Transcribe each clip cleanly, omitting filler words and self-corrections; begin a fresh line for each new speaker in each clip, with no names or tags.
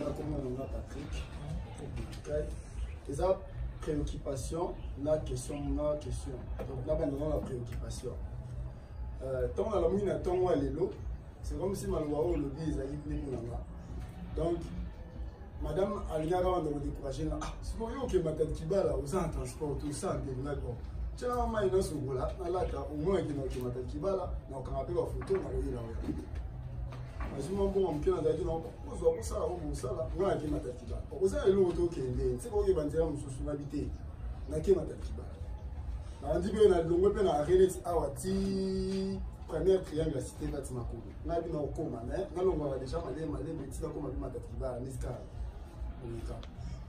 comme on a Patrick, et ça, préoccupation, la question. Donc là, maintenant, la préoccupation. Tant la mine, tant moi, c'est comme si Malouao le dit, donc, madame Alinaga, on a découragé là. Ah, c'est pour vous que ma tête qui bat là, aux en transport, tout ça, d'accord. Tiens, on a une autre là, au moins, il y a une tête qui bat là, donc on a pris la photo, on a eu là. Je me dis, on peut aller dans le ça, on ça là, on a qui m'a tête qui bat. Vous avez l'autre qui est, c'est quoi qui va dire, on habité, on a qui m'a tête qui bat. On dit que on a le à Relais Awati. Première triangle, la cité de Timako. On a vu dans le coma, mais on a déjà malé, mais tu as comme un matatiba, Niska.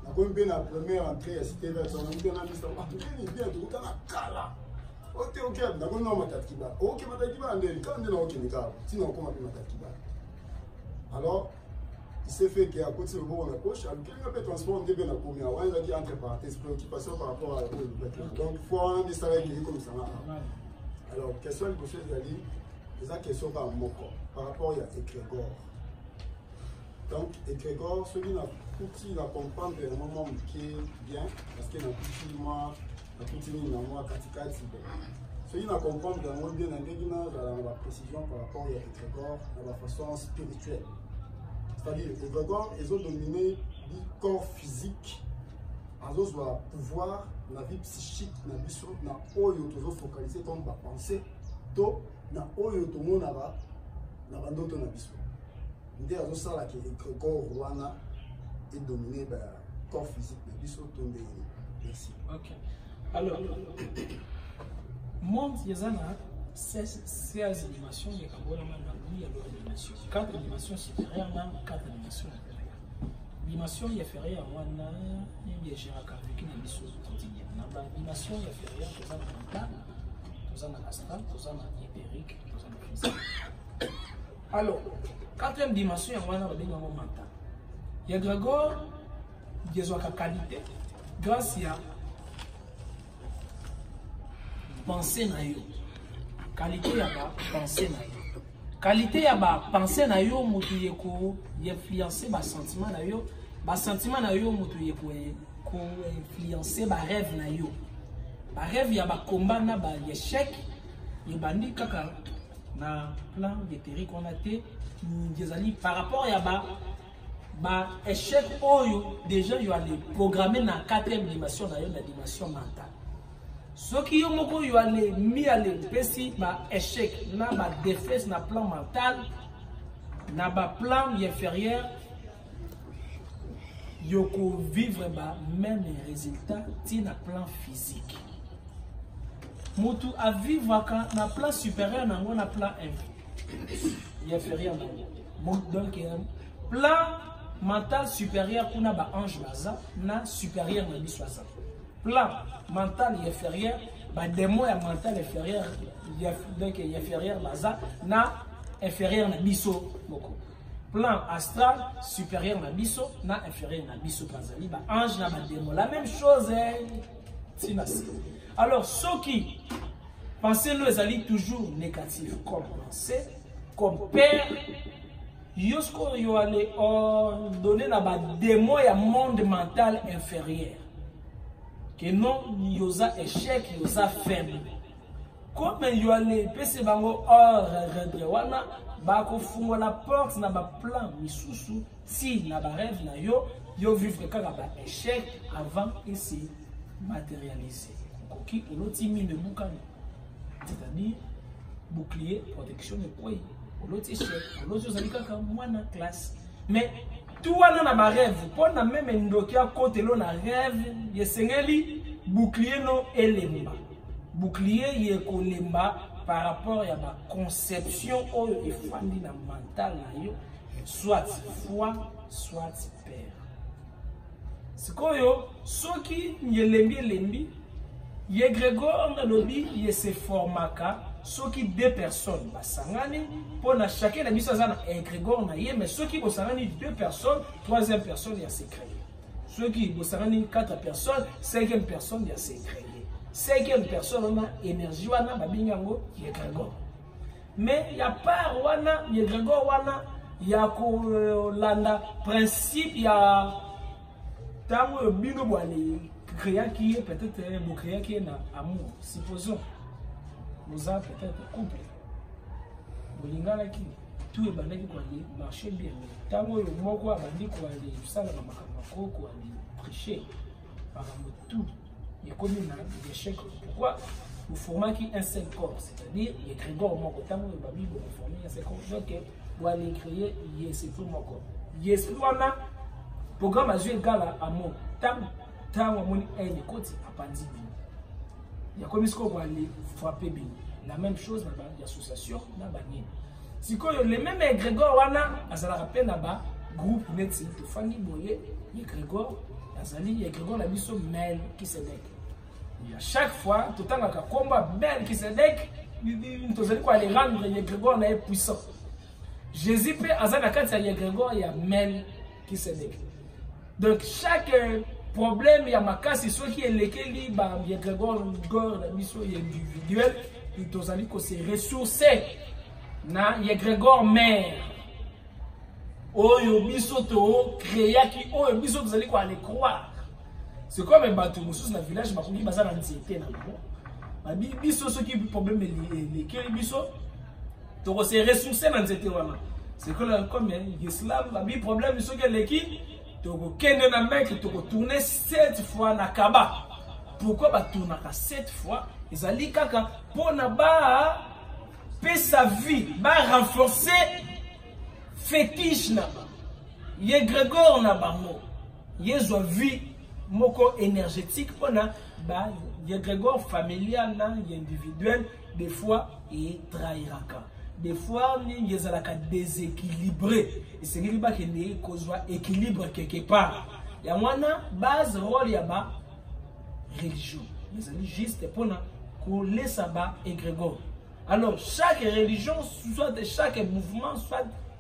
On a bien la première entrée, la cité de Timako. On a mis ça, on a bien tout le temps. Ok, on a matatiba. Ok, matatiba, on est dans le Kénika. Sinon, on a vu matatiba. Alors, il s'est fait qu'il y a un côté de bon la poche. Alors, quelqu'un peut transformer bien la première. On a dit entre parenthèses, préoccupation par rapport à la. Donc, il faut avoir des salaires comme ça. Alors, question de poser d'aller, c'est la question par rapport à Égrégore. Donc, Égrégore, celui qui n'a comprendre un moment qui est bien, parce qu'il a tout moi, Katikati. Celui qui n'a comprendre un moment bien, la précision par rapport à Égrégore, dans la façon spirituelle. C'est-à-dire, Égrégore, ils ont dominé le corps physique, ils ont pouvoir. La vie psychique, la vie sur la oyo toujours focalisé comme la pensée, to na oyo to mona ba na bandoto na biso. Ndé azo sala ke corps wana est dominé par corps physique na biso to ndé. Merci. OK.
Alors monde yazana 16 animations ya kabola na lui ya animation. 4 animations supérieures na 4 animations inférieures. L'animation inférieure wana ya géraka avec une émission quotidienne. L'animation inférieure aux ans mental, aux ans astral, aux ans hypérique, aux ans physique. Alors, quatrième dimension wana va dire mental. Il y a Grégor, il y a sa qualité grâce à penser na yo. Qualité ya ba penser na yo. Qualité ya ba penser na yo mutu yeko influencer ba sentiment na yo, ba sentiment na yo mutu yeko ko influencer ba rêve na yo. Ba rêve ya ba combat na ba échec, yo bandi kaka na plan de théorie qu'on a té ngezali par rapport ya ba échec oyo déjà yo allé programmer na 4e dimension na yo, la dimension mentale. Ce qui est moko yo allé mis à l'espèce ba échec na ba défaite na plan mental na ba plan inférieur yo ko vivre ba même résultat ti na plan physique. Mutu a vivre na plan supérieur na ngona plan inférieur na. Donc plan mental supérieur kuna ba ange baza na supérieur na biso. Plan mental inférieur, bah démon ya mental inférieur, donc inférieur baza na inférieur na biso moko. Plan astral supérieur na biso na inférieur na biso bazali ba ange na ba démon. La même chose est alors ceux qui pensent nous ezali toujours négatif comme pensée, comme père yosko yo aller donner na ba démon ya monde mental inférieur. Que non, yosa échec, yosa faible. Comme yo allé pese bango redre wana ba ko fungo la porte na ba plan misusu si na ba rêve na yo vivre kaka ba échec avant et se matérialiser. Koki oloti mine bukani. C'est-à-dire bouclier protection de poids. Oloti échec, oloti ozali kaka mwana classe. Mais tout wana na ba rêve, pour na même ndokia côté lo na rêve, yesengeli bouclier no elemba. Bouclier yekolemba par rapport à ma conception ou efandi na mental na yo, soit foi, soit père. C'est quoi yo, ceux qui yelembi, ye Grégor na lobi ye se formaka. Ceux qui deux personnes, basangani, pour chacun la mission à Grégor na mais ceux qui basangani 2 personnes, 3e personne il y a secret. Ceux qui basangani 4 personnes, 5e personne il y a secret. 5e personne on a énergie wana babingango il y a Grégor. Mais il y a pas wana il y a Grégor wana ya kolanda principe ya tango bino boale créer qui est peut-être vous créer qui est na amour supposons vous avez peut-être couple bolingana qui tout est bandaki ko ali marcher bien tango yo moko abandi ko ali sala na makamako ko ali prêcher par tout il y a comme une échec pourquoi vous formez un seul corps c'est-à-dire il y a Grégor moko tango yo babi bo former un seul corps donc vous allez créer c'est tout moko yes wana programme a joué gala amour tango moni aide côté apandi il y a comme ce qu'on va aller frapper bien la même chose dans l'association na banine si quoi les mêmes Grégor wana azala rappel na ba groupe net to fangi boye il Grégor azali il Grégor la biso mel qui se dek il y a chaque fois tout temps ka combat mel qui se dek to zali quoi les rendre il Grégor na puissant Jésus peut azala quand il y a Grégor il y a mel qui se dek donc chaque problème il y a makasi ceux qui est lesquels ba il Grégor gor la biso individuel to zali ko se ressourcer na ye Grégor mère oyo biso to créa qui oyo biso to zali ko aller croire c'est comme bato mususu na village bakoki baza na nzete na ngo ba biso ceux qui problème lesquels biso to ko se ressourcer na nzete wana c'est comme l'islam ba bi problème biso que leki to ko kende na mec to ko tourner 7 fois na kaba pourquoi ba tourner 7 fois ezali kaka pona ba sa vie va renforcer fétiche là-bas. Yé Grégor na bango. Yé zo vie moko énergétique pona ba yé Grégor familial na individuel des fois et trahiraka. Des fois ni yezalaka déséquilibré. Et c'est qu'il ba que ne kozwa équilibre quelque part. Ya mwana base rôle ya ba religion. Mais ali juste pona ko laissa ba et Grégor. Alors, chaque religion, soit chaque mouvement,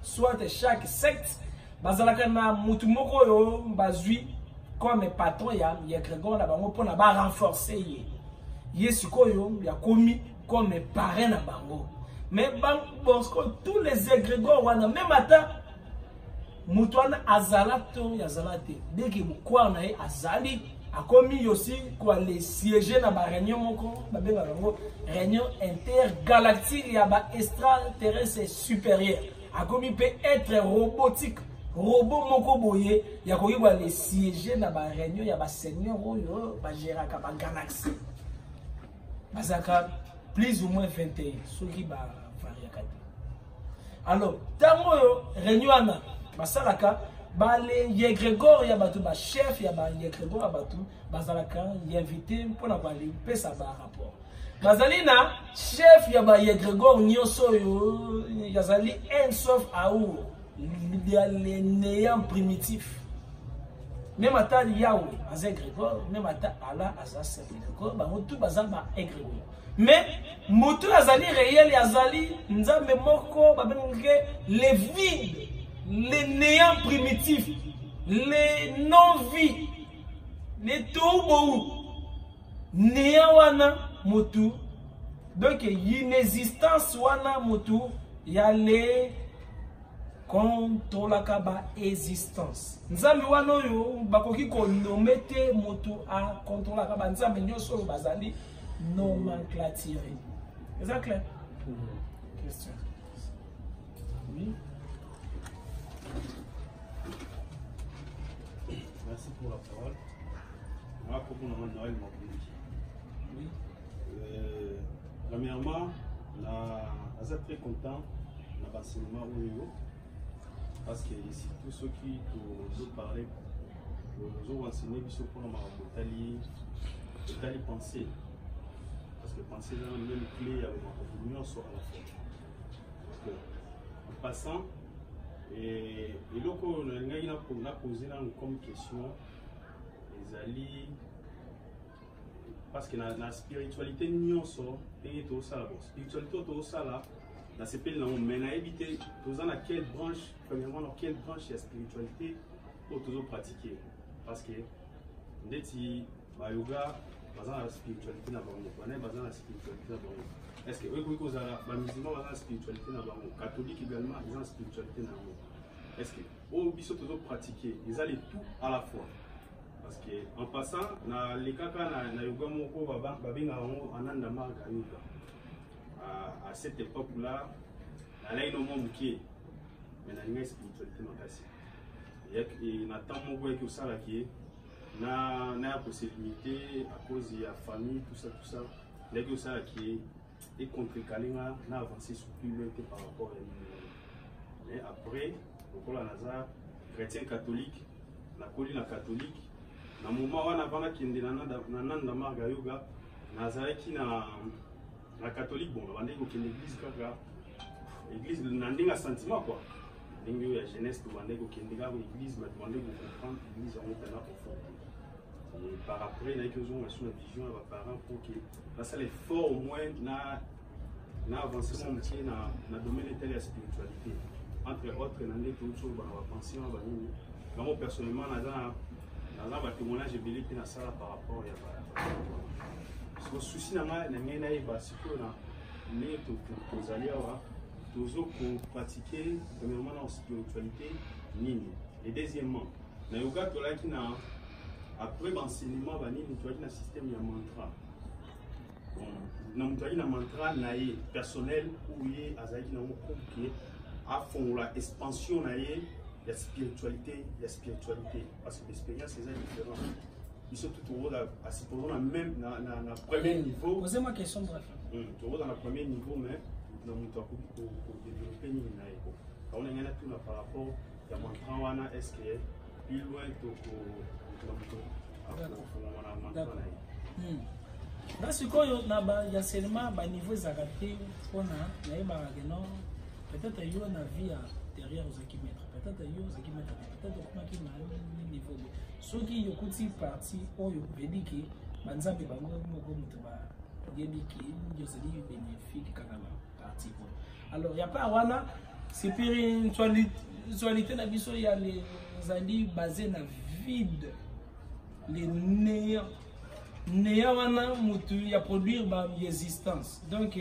soit chaque secte, bazalaka na mutu moko yo bazui comme patron ya Grégor na bango pour na ba renforcer ye sikoyo ya komi comme parrain na bango. Mais parce que tous les égrégores wana même ata mutu wana azalato ya zalate dès que quoi na azali a commis aussi quoi les siéger dans la réunion moko ba benga bango réunion intergalactique ya ba extraterrestre supérieur a commis peut être robotique robot moko boye ya koki quoi les siéger dans la réunion ya ba seigneur oyo ba gérer ka ba galaxie bazaka plus ou moins 21 ceux qui ba variakate alors tango yo réunion na basalaka Balé yé Grégor ya batu ba chef ya ba yé Grégor ya batu bazalaka y invité pour na parler pe ça ba rapport bazalina chef ya ba yé Grégor nyoso yo yazali un sauf aou les néants primitifs même ata Yahweh azé Grégor même ata Allah azasa Grégor ba mutu bazamba Grégor mais mutu azali réel yazali nzambe moko ba benenge les vides les néants primitifs, les non-vies, les toubou, néant wana motu. Donc, il y a une existence wana motu, il y a les contre la kaba existence. Nzambi wana yo, bakoki ko nomete motu a contre la kaba. Nzambi nyoso bazali nomenclature. Est-ce clair? Question. Oui.
Merci pour la parole. Moi, pour Noël, oui. Premièrement, je suis très content de l'enseignement parce que ici, tous ceux qui nous parlent, nous ont enseigné pour nous penser. Parce que penser dans la même clé avec l'union sur la fois. En passant, et donc, on a posé comme question, parce que la spiritualité, nous sommes spiritualité, dans ce pays, mais on a évité, dans quelle branche, premièrement, dans quelle branche il y a spiritualité pour toujours pratiquer. Parce que, yoga, la spiritualité na bango bana baza la spiritualité na bango est-ce que oui kozala ba musulman baza la spiritualité na bango catholique également ils ont la spiritualité na bango est-ce que au biso toujours pratiquer ils allaient tout à la fois parce que en passant na les kaka na yoga moko babenga bango ananda marga yoga à cette époque là na ino mo mukie mais na linga spiritualité makasi et na temps moko que ça là qui na possibilité à cause de la famille tout ça là que ça qui est contre kalinga na avancer sur plus loin par rapport à mais après pour la Nazar chrétien catholique la colline catholique na moment wana vana kende na nanda marga yoga Nazar qui na catholique bon bande ko kende église kaka église na ndinga sentiment quoi ndinga ya jeunesse to bande ko kende ka église mais bande ko comprendre église en état profond et par après na que ont sur la vision à parents pour que là ça l'effort au moins na avancement métier na domaine de la spiritualité entre autres na ndeko to ba pension ba nini moi personnellement na ba témoignage belé pe na sala par rapport ya ba so souci na nga na ngena e ba siko na ne to kozali awa tozo ko pratiquer premièrement en spiritualité nini et deuxièmement na yoga to la ki na après l'enseignement ba nini to na système ya mantra bon na mutali na mantra na ye personnel ou ye azali na mo compliqué à fond la expansion na ye la spiritualité parce que l'expérience c'est différent ils sont tout au à supposons la même na premier niveau
posez-moi question bref
tout dans le premier niveau mais dans mon temps pour développer ni na eko on a ngana tout par rapport ya mantra wana est-ce que plus loin to
na sikoyo na ba ya seulement ba niveau zakate pona na yeba no peut-être yo na vie derrière aux équipements peut-être yo aux équipements peut-être comment qui na niveau ceux qui yokuti parti oyo vediki banzambe bango moko mutu ba yebiki yo c'est dit bénéfique kaka parti alors il y a pas wana spiritualité na biso ya les zali basé na vide les néants wana mutu ya produire ba existence donc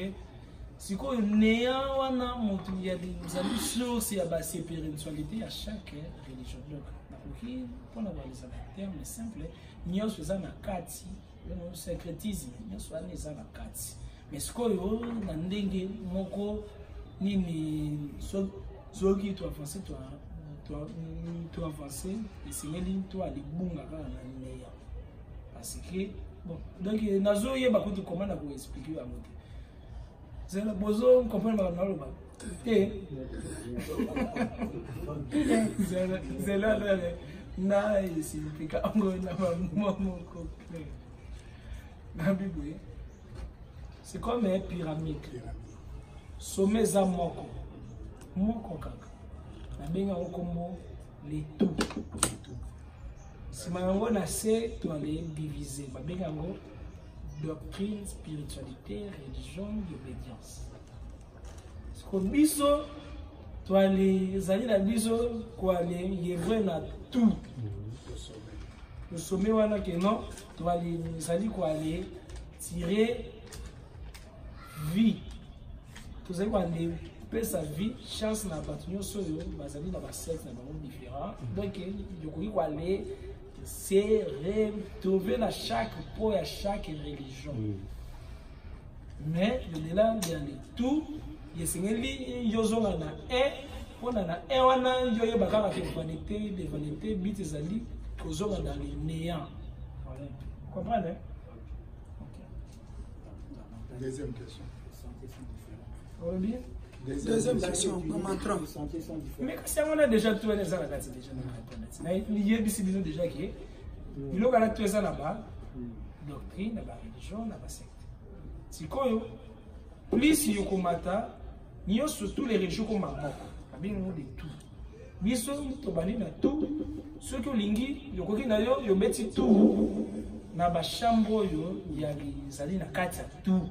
si quoi néant wana mutu ya zali source ya ba spiritualité à chaque religion donc OK pour avoir les termes simple nyo soza na kati le secrétisme nyo soza na kati mais ce qu'on na ndenge moko nini soki to avancer to avancer et c'est même toi les bunga kana na néant parce que bon donc nazo yeba ko comment na ko expliquer à moto c'est le bozo comprendre na lo ba c'est là na significa ngo na maman ko na bible c'est comme une pyramide sommet za moko kaka na benga okombo les tout si mango na se to les diviser ba benga ngo doctrine spiritualité religion obédience ko biso to les ali na biso ko les yevre na tout le sommet wana que non to les ali ko aller tirer vie tout ça quoi les sa vie chance na batunyo soyo bazali na ba sexe na ba différents donc il faut aller c'est retrouver à chaque point à chaque religion mais le là il y a tout il singeli yozonga na pona na wana yoye bakaka ke vanité bit ezali kozonga dans le néant voilà comprenez
OK deuxième question
bien
deuxième question pour mantra
mais si on a déjà tout les ala kati déjà na il y a déjà qui il a tout ça là-bas doctrine la religion la secte si koyo plus yokomata niyo surtout les religions comme moko abingo de tout biso to bani na tout ceux qui lingi yokoki na yo yo beti tout na ba chambre yo ya zali na kati ya tout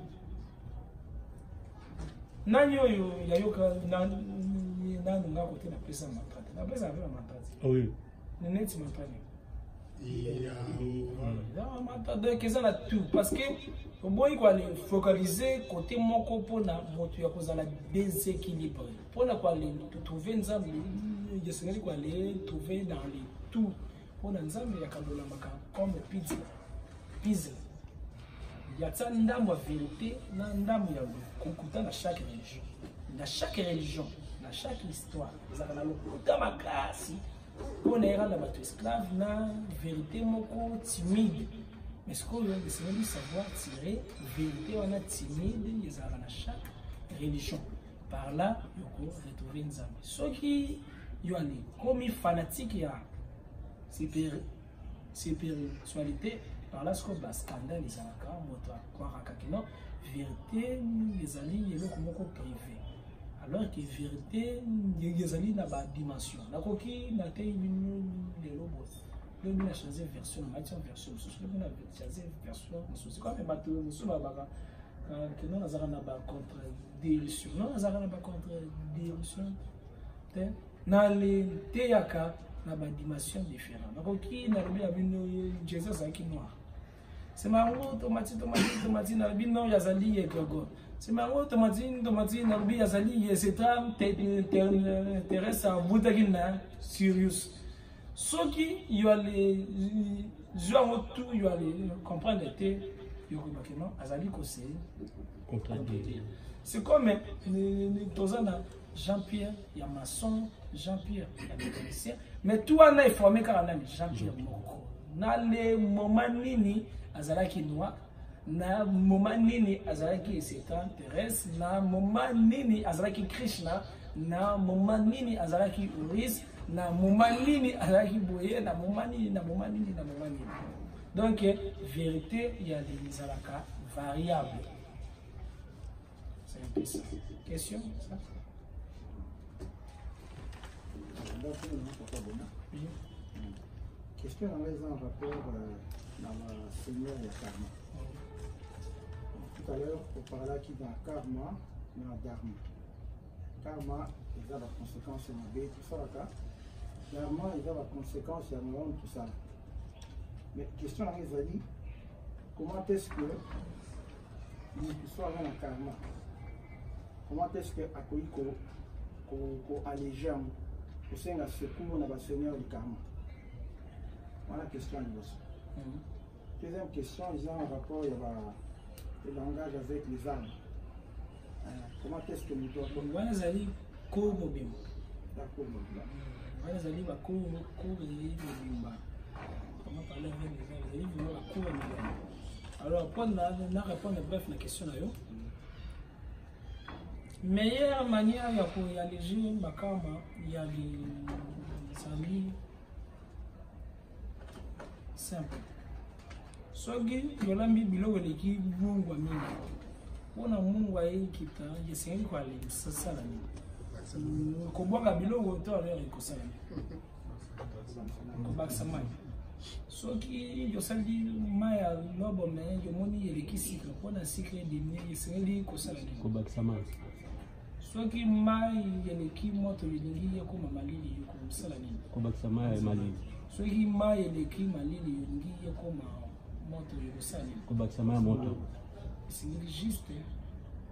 nani oyo ya yoka na nga côté na pesa matrate na pesa avec matrate
oui
ne neti matrate donc eza na tout parce que oboyi koale focaliser côté moko mpona moto ya kozala déséquilibre mpona koale trouver nzambe esengeli koale trouver dans les tout mpona nzambe yakabolamaka comme puzzle yatia ndambo ya vérité na ndambo ya kokuta na chaque religion na chaque histoire ezalaka na lokuta makasi mpona eranda bato esclave na vérité moko timide mais sikoyo esengeli savoir tirer vérité wana timide ezalaka na chaque religion par là yoko retrouver nzambe soki yo ali komi fanatique ya spiritualité par là sikoyo bascandale ezalaka moto akwaraka kino vérité ezali eloko moko privé alors que vérité ezali na badimension nakoki natei bino lelo boye lobi na changer version na matière version mosusu lobi na changer version mosusu kome bato mosusu babaka keno nazalaka na bacontredirition non nazalaka na bacontredirition te naleteyaka na badimension différent nakoki nalobi na bino jésus azalaki noir c'est marrant tomati na bino yazali yegogo c'est marrant tomati na bi yazali yesetam terrestre abutaki na Sirius soki yo ale zuango tout yo ale comprendre te yo ko non azali ko se contradire c'est comme tozana Jean-Pierre ya maçon Jean-Pierre ya mécanicien mais tout wana est formé car na Jean-Pierre moko na le moment nini azalaki noir na moment nini azalaki Satan terrestre na moment nini azalaki Krishna na moment nini azalaki Uris na moment nini azalaki boye na moment nini donc vérité il y a des azalaka variable c'est un peu ça question ça
question en rapport dans la Seigneur et karma. Tout à l'heure, on parlait qui dans karma et dans dharma. Karma, il a la conséquence de la tout ça là. Dharma, il a la conséquence de la tout ça. Mais question à Rizali, comment est-ce que nous sommes dans le karma? Comment est-ce que Akoïko alléger au sein de la secours dans le Seigneur du karma? Voilà la question à nous. Deuxième question, ils ont un rapport avec le langage avec les armes. Comment est-ce que nous devons...
Voilà, Zali, Kobo-Bim.
D'accord,
voilà, Zali, Kobo-Bimba. Comment parler avec les armes? Zali, Kobo-Bimba. Alors, pour répondre bref à la question, meilleure manière de alléger ma karma, il y a des amis simples. Soki yolambi biloko leki mungu mingi pona mungu ayikita yesengi kwa le sasala ni ko bwanga biloko to ale ko sala ko baksa mai soki yosali maya lobo me yomoni yeleki sikre pona sikre de ni yesengi ko sala ni ko baksa mai soki mai yeleki moto yelingi yako malili yako sala ni ko baksa mai malili soki mai yeleki malili yelingi yako moto yosali
Kobaksama moto.
C'est juste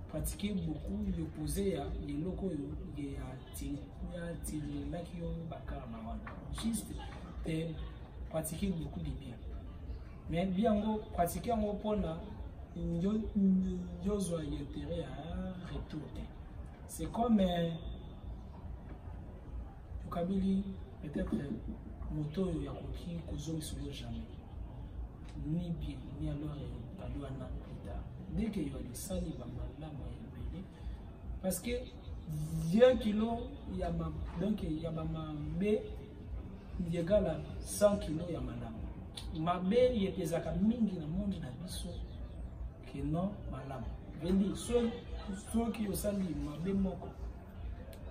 pratiquer beaucoup de poser à les locaux et à tirer là qui ont bakar juste pratiquer beaucoup de bien. Mais bien on pratiquer en pona yo zo intérêt à retourner. C'est comme Kabili peut-être moto ya koki kozomi sur jamais. Ni bien, ni alors Balouana plus tard. Dès qu'il y a des salis, parce que 10 kilos, il y a ma donc il y a ma B, il égale à 100 kilos, il y a madame. Ma B, il y a des akamingi dans le monde de la biso qui non, madame. Vendi, ceux qui ont sali, ma B moko.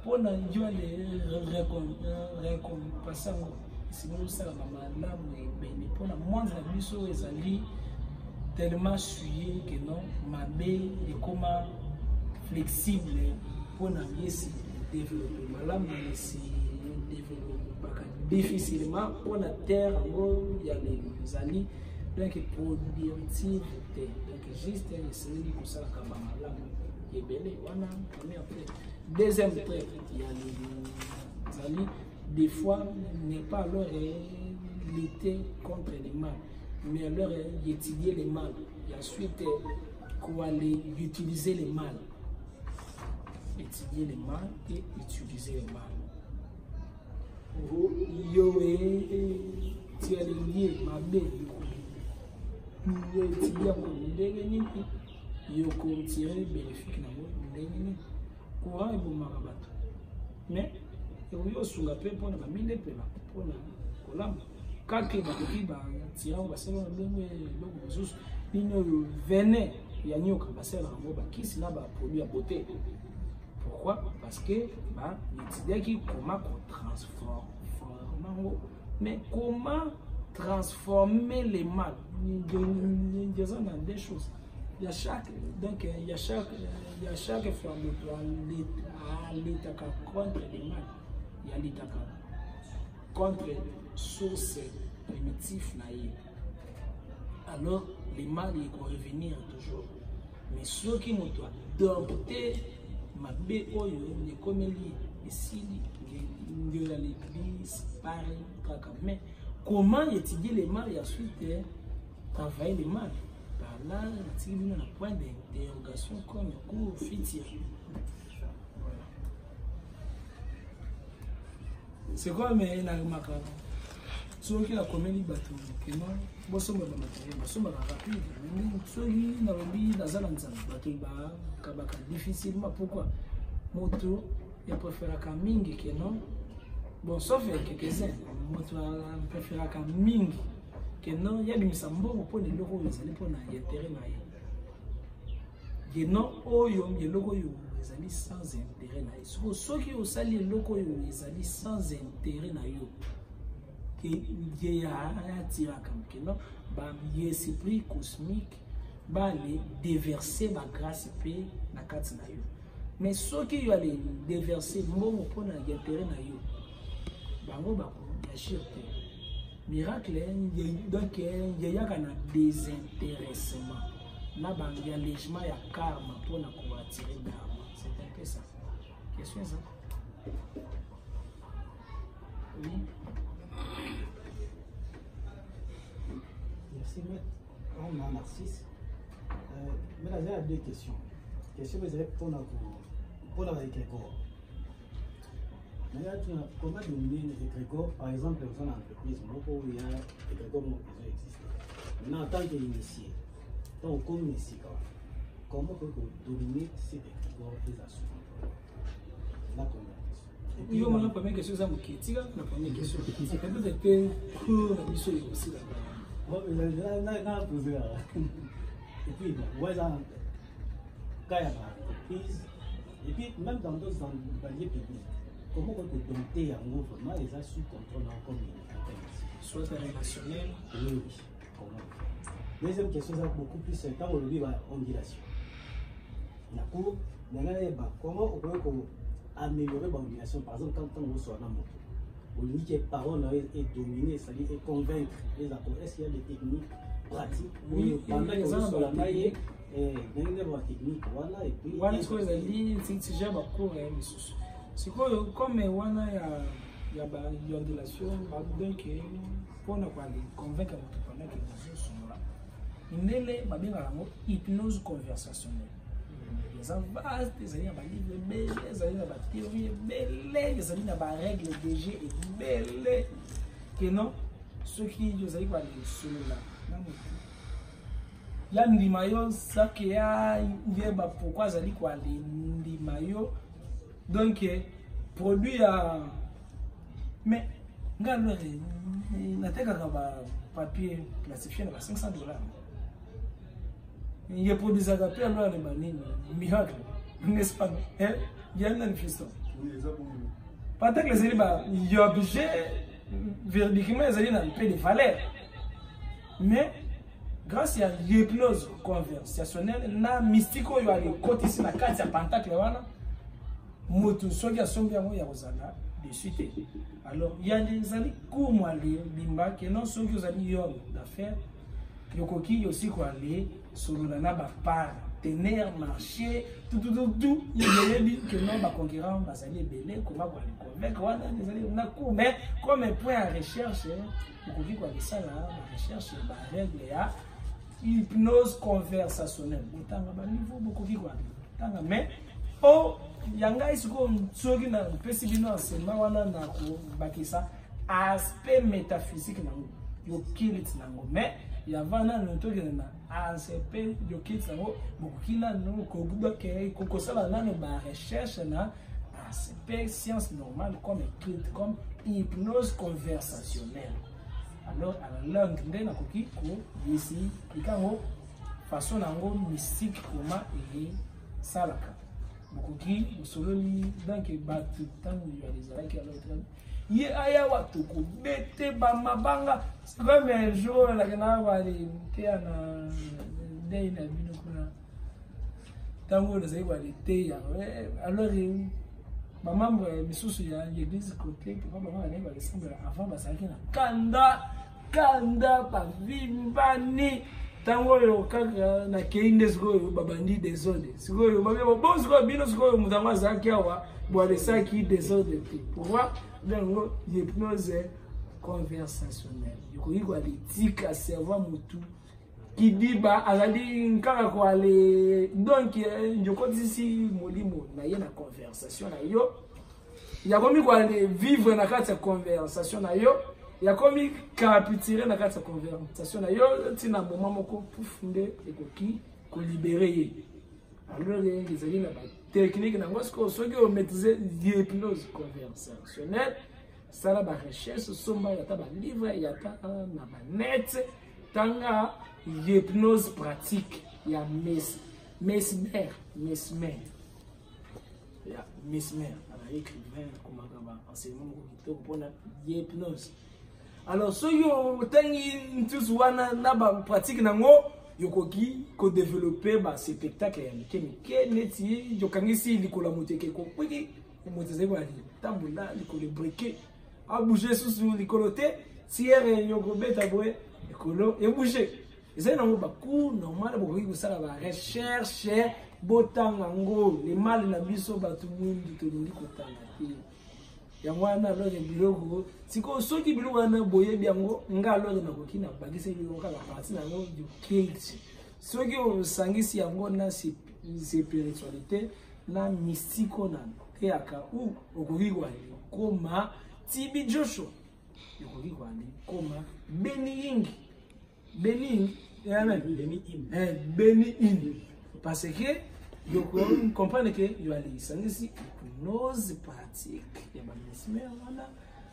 Pour nous, il y a les récompenses. Sinon ça la madame mais pour la moindre biso ezali tellement suyé que non ma bé est comme flexible pour na yesi développer madame c'est développer difficilement pour la terre, il y a les alliés, donc productivité, donc juste essayer de ça comme là, et belé, on a première trait. Deuxième trait, il y a les alliés, des fois n'est pas leur lutter contre les mal, mais leur étudier les mal, et ensuite qu'on aller utiliser les mal, étudier les mal et utiliser les mal. Yo tu as lié ma belle yo étudier mon ndenge yo ko tirer bénéfique na mo ndenge courant et bon marabato mais yo sunga pe pona ba mine pe la pona kolam kake ba ki ba tirer ba sema ndenge loko zus nino venin ya nyoka ba sela mo ba kisi na ba produit à beauté. Pourquoi? Parce que l'étudiant qui comment transformer, mais comment transformer les mal. Nous disons dans des choses. Il y a chaque forme de toi, l'état contre les mal. Il y a l'état contre sources primitives. Alors les mal ils vont revenir toujours. Mais ceux qui m'ont dompté mabe oyo ne komeli esili ngela l'église pareil kaka mais comment étudier les mal et ensuite travailler les mal par là il y a un point d'interrogation comme cours futur. C'est quoi mais na makaka so ki la komeli bato kema boso ba matériel boso ba rapide so yi na lobi na zalanza bato ba kabaka difficilement. Pourquoi? Moto il préfère ka mingi que non bon sauf quelques-uns moto préfère ka mingi que non ya bimisa mbongo pour les loko ezali pour na intérêt na ye non oyo ye loko yo ezali sans intérêt na yo so ki osali loko yo ezali sans intérêt na yo que il y a tiraka que non ba esprit cosmique ba les déverser ba grâce pe na kati na yo mais ceux qui yo aller déverser mbongo pour na intérêt na yo bango ba ko yashir te miracle donc il y a kana désintéressement na ba allègement ya karma pour na ko attirer dharma. C'est un peu ça. Question ça? Oui.
Merci, maître. On a Narcisse. Mais là, j'ai deux questions. Question, vous avez pour la Grégor. Comment dominer les Grégor, par exemple, dans une entreprise, où il y a des Grégor qui existent. Maintenant, en tant qu'initié, donc comme initié, comment peut-on dominer ces Grégor et les assurer? La
Il y a une première question, c'est la première question. C'est peut-être pour la mission aussi là-bas.
Et puis, quand il y a l'entreprise, et puis même dans d'autres paliers publics, comment on peut dompter un mot vraiment les a sous contrôle comme
soit relationnel.
Oui, comment. Deuxième question, c'est beaucoup plus simple. On le dit ondulation. Comment on peut améliorer l'ondulation? Par exemple, quand on reçoit un moto. On dit que les paroles est dominée, c'est-à-dire convaincre les accords. Est-ce qu'il y a des techniques pratiques?
Oui,
pendant que vous sur la maille, technique, voilà, et puis.
Voilà ce que vous avez dit, c'est déjà beaucoup. C'est comme il y a une ondulation, donc pour ne pas convaincre les gens que les gens sont là. Il y a une hypnose conversationnelle. Les vaste, les amis ont des livres, les amis ont des théories, les amis ont des règles DG et belles. Que non, ceux qui ont des là. Il y a des maillots, ça qui a pourquoi ça dit quoi, les maillots. Donc, produit à. Mais, regarde, il y a un papier classifié à $500. Il y a pour des adaptés à l'heure de miracle, n'est-ce pas? Il y a un manifestant. Pas que les élèves, il y a obligé, véridiquement, les élèves n'ont pas de valeur. Mais, grâce à l'hypnose conversationnelle, na mystico, il y a les côtés ici, la carte, il y a pentacle, moto, soit qui a son bien, il y a Rosana, de suite. Alors, il y a des amis comme aller, bimba, qui non sont que amis hommes d'affaires, yokoki aussi quoi aller, sur le naba part, tenir, marcher, tout, il y a des que non, ma concurrent, va aller belé, comment va aller convaincre, des amis, on a cours, mais comme un point à recherche, yokoki quoi aller ça là, la recherche, la règle, ya, hypnose conversationnelle. Autant à niveau, beaucoup qui quoi, mais, oh, yanga isuko soki na pesi bino enseignement wana na ko bakisa aspect métaphysique nango yo kilit nango mais ya vana no to na aspect yo kilit nango bokina no ko guba ke ko sala na ba recherche na aspect science normale comme écrite comme hypnose conversationnelle. Alors à la langue ndena koki ko ici ikango façon nango mystique comment et salaka Bokoki, Soloni, donc battu tant il y a des arrêts qui alors il y a watu ko bete ba mabanga c'est comme un jour la gana wali tia na dei na bino kuna tango les wali tia alors ba membre misusu ya l'église côté pour ba mama ne ba semble avant ba sakina kanda pa vimbani tango yo kaka na keinde sikoyo babandi desordre sikoyo babebo bon sikoyo bino sikoyo mutanga zaki awa boale saki desordre pouvoir donc hypnose conversationnelle yokoki kwa litika cerveau mutu kidiba azali nkaka kwa le donc njokotisi molimo na ye na conversation na yo yakomi kwa le vivre na kati ya conversation na yo ya komi capituler na kati ya conversation na yo tina moment moko pufunde ekoki ko libérer ye alors les alliés na ba technique na ngosko soki o maîtriser l'hypnose conversationnelle ça la ba recherche somba ya ta ba livre ya ta na ba net tanga hypnose pratique ya Mesmer ya Mesmer ala écrivain comme agaba enseignement ko pona hypnose. Alors, si vous avez tous une pratique, yokoki ko développer ces spectacles neti yokangisi likola moteke ko kwiki moteze kwa tambula likolo briquet a bouger sous likolo te tiere yokobeta boye ekolo e bouger ezali nango baku normal bokoki kosala ba recherche botanga ngo le mal na biso batu mwindu tolingi kotanga te yango wana lore biloko siko soki biloko wana boye biango nga lore na koki na bagise biloko kala parti na ngo du cage soki osangisi yango na spiritualité na mystico na te aka u okoki kwa koma tibi Joshua okoki kwa koma Bening parce que yo comprendre que yo ali sangisi hypnose pratique ya ba mesmer wana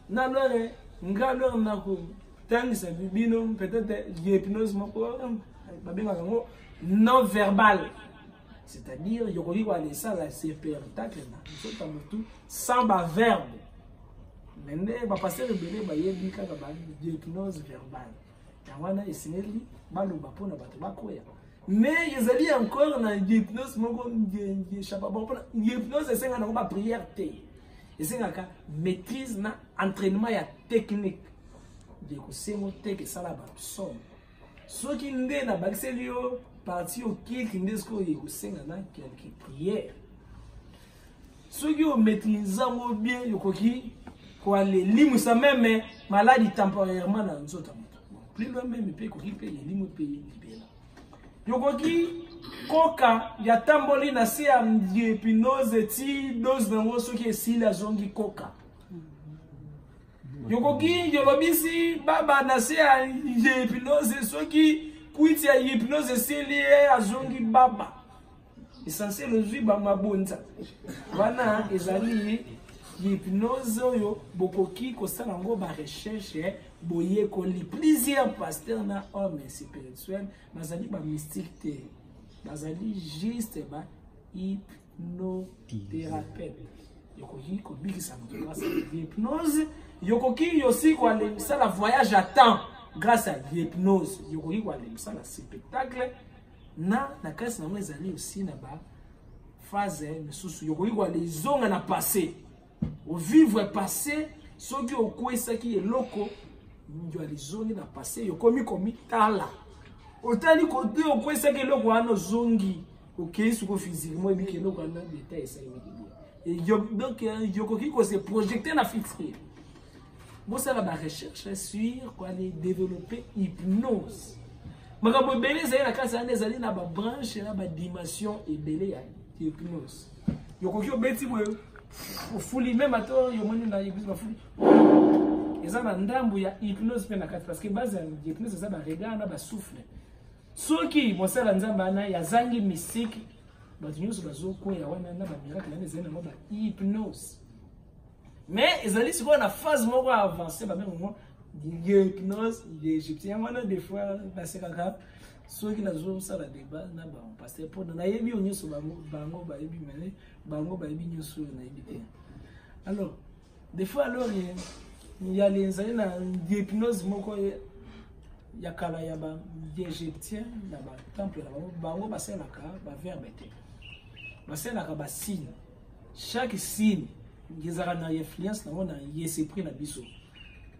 na lore ngalo na ko tangisa bibino peut-être hypnose moko babenga ngo non verbal, c'est-à-dire yo koki kwa ça la spectacle na so tamutu sans ba verbe mende ba passer belé ba yebi kaka ba hypnose verbale ya wana esineli baloba pona bato bakoya. Mais ils allaient encore dans l'hypnose, l'hypnose c'est une prière, c'est une maîtrise, entraînement et technique. C'est une technique qui est la base. Ceux qui sont dans la partie qui sont dans quelques prières. Ceux qui ont maîtrisé bien, ils ont les limes, même maladie temporairement dans nous autres. Plus loin même, ils peuvent payer les limes pays. Yokoki koka ya tamboli na si ya hypnose ti dose na ngoso ki esi la zongi koka. Yokoki yolobisi baba na si ya hypnose soki kuiti ya hypnose si liye a zongi baba. Essentiel ozui ba mabonza. Wana ezali hypnose yo bokoki kosala ngo ba recherche boye ko li plusieurs pasteurs na homme spirituel bazali ba mystique te bazali juste ba hypnothérapeute yokoki ko bikisa moto grâce à l'hypnose yokoki yosi ko aller ça la voyage à temps grâce à l'hypnose yokoki ko aller ça la spectacle na kasi na ezali aussi na ba phase misusu yokoki ko aller zonga na passé au vivre passé soki okwesaki eloko ndio alizongi na passé yokomi komi tala otali côté okwesaki eloko wana zongi okei suko physiquement ebiki eloko wana détail esalimaki et donc yokoki ko se projeter na futur. Bon ça la recherche sur quoi aller développer hypnose. Makambo ebele ezali na kati wana ezali na ba branche na ba dimension ebele ya hypnose. Yokoki obeti boye fuli même ato yomoni na hypnose bafuli. Eza na ndambu ya hypnose pe na kati parce que base ya hypnose ça ba regard na ba souffle. Soki mosala nzamba na ya zangi mystique batu nyonso bazokwea wana na ba miracle na ezali na ba hypnose. Mais ezali sikoyo na phase moko avancée ba même moment hypnose égyptien wana des fois basekaka soki nazo sala débat na ba pasteur pour na yebi nyonso bango ba yebi mais bango ba yebi nyonso na yebi te. Alors des fois alors il y a les na hypnose moko ya kala ya ba égyptien na ba temple na bango baselaka ba verbe te baselaka ba signe chaque signe ngezaka na influence na mona yesepri na biso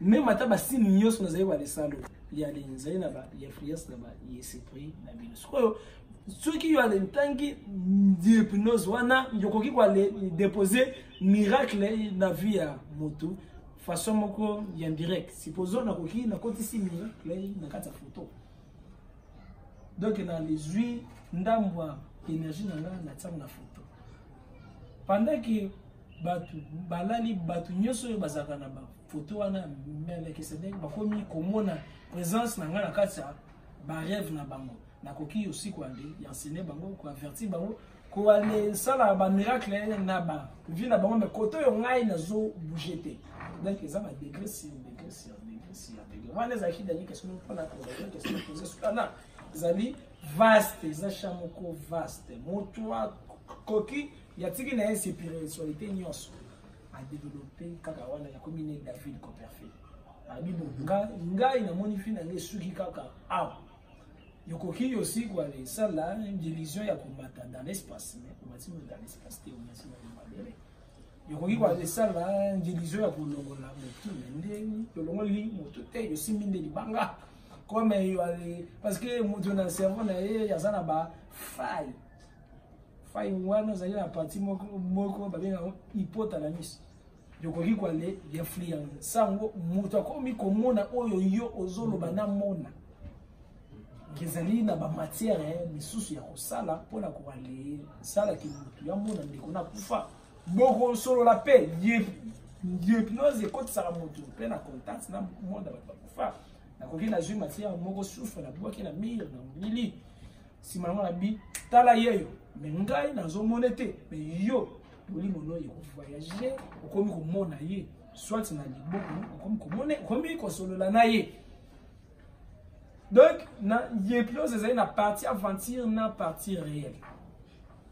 même ata ba signe nyonso na zayi ba lesalo ya lenzali na ba influence na ba yesepri na biso koyo soki yo ale ntangi hypnose wana njokoki kwa le déposer miracle na vie ya moto façon moko ya direct supposons na koki na kotisi miracle na kata photo donc na les huit ndambwa énergie na tsang na photo pendant que batu balali batu nyoso yo bazaka na ba photo wana mele ke c'est ba komi komona présence na ngana kata ba rêve na bango na koki aussi ko ande ya enseigner bango ko avertir bango ko ale sala ba miracle na ba vie na bango mais koto yo ngai na zo bouger. Donc ils ont un degré sur degré. Moi les achis d'ailleurs qu'est-ce qu'on prend à poser qu'est-ce qu'on pose sur là. Ils ont vaste, ils ont chamoko vaste. Motoa koki ya tiki na spiritualité nyonso a développer kaka wana ya combiner David Copperfield. Abi bonga ngai na monifi na ngesuki kaka ah. Yokoki aussi quoi les ça là une illusion ya komata dans l'espace mais komati dans l'espace te omasi na malere. Yokoki kwa lesa la njilizo ya kulongola motu ndeni tolongoli motu te yo siminde libanga comme yo ale parce que motu na cerveau na ye ya sana ba faille wana zali na partie moko ba benga hypothalamus. Yokoki kwa le influence sango motu akomi komona oyo yo ozoloba na mona kezali na ba matière misusu ya kosala pona ko ale sala ki motu ya mona ndeko na kufa. Boko solo la paix, hypnose et quand ça remonte, plein à contact, na monde va faire. Na koki na juma tia moko souffle na boki na mire na mili. Si maman la bi tala yeyo, mais ngai na zo monete, mais yo boli mono yo voyager, okomi ko mona ye, soit na liboko, okomi ko mona, okomi ko solo la na ye. Donc na hypnose c'est na partie aventure na partie réelle.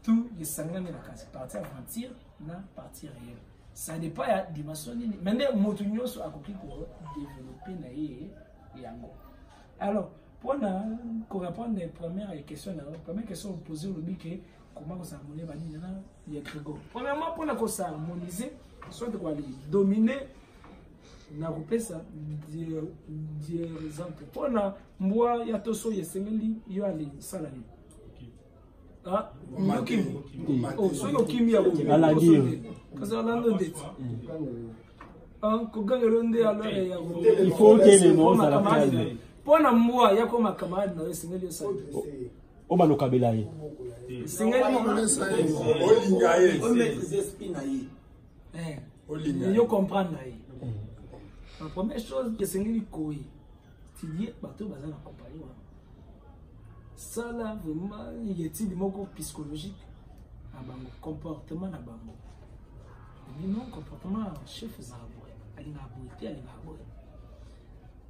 Tout les sangane la case partie aventure na partie réelle. Ça dépend de la dimension. Maintenant, motunyo so akoki ko développer na ye yango. Alors, pour répondre aux premières questions, la première question posée au bique comment s'harmoniser bani na ya Grégo. Premièrement, pour na ko s'harmoniser, soit de quoi dominer na kopesa des exemples. Pour na mwa ya toso yesengeli yo ali salari. Ah, oh, so yo kimi ya
Aladio.
Kaza lando date. Ah, kuganga londe alors ya.
Il faut que les noms à la place.
Pona mwa yako makamadi na singeli yo
O baloka belaye.
Singeli mo
olinga ye.
On maîtrise esprit na ye.
Olinga. Yo comprendre na ye. La première chose que singeli koi. Tu dis bateau bazana compagnie. Ça là vraiment il y a des mots psychologiques à bango comportement na bango non comportement chef zabwe alinga boité alinga boy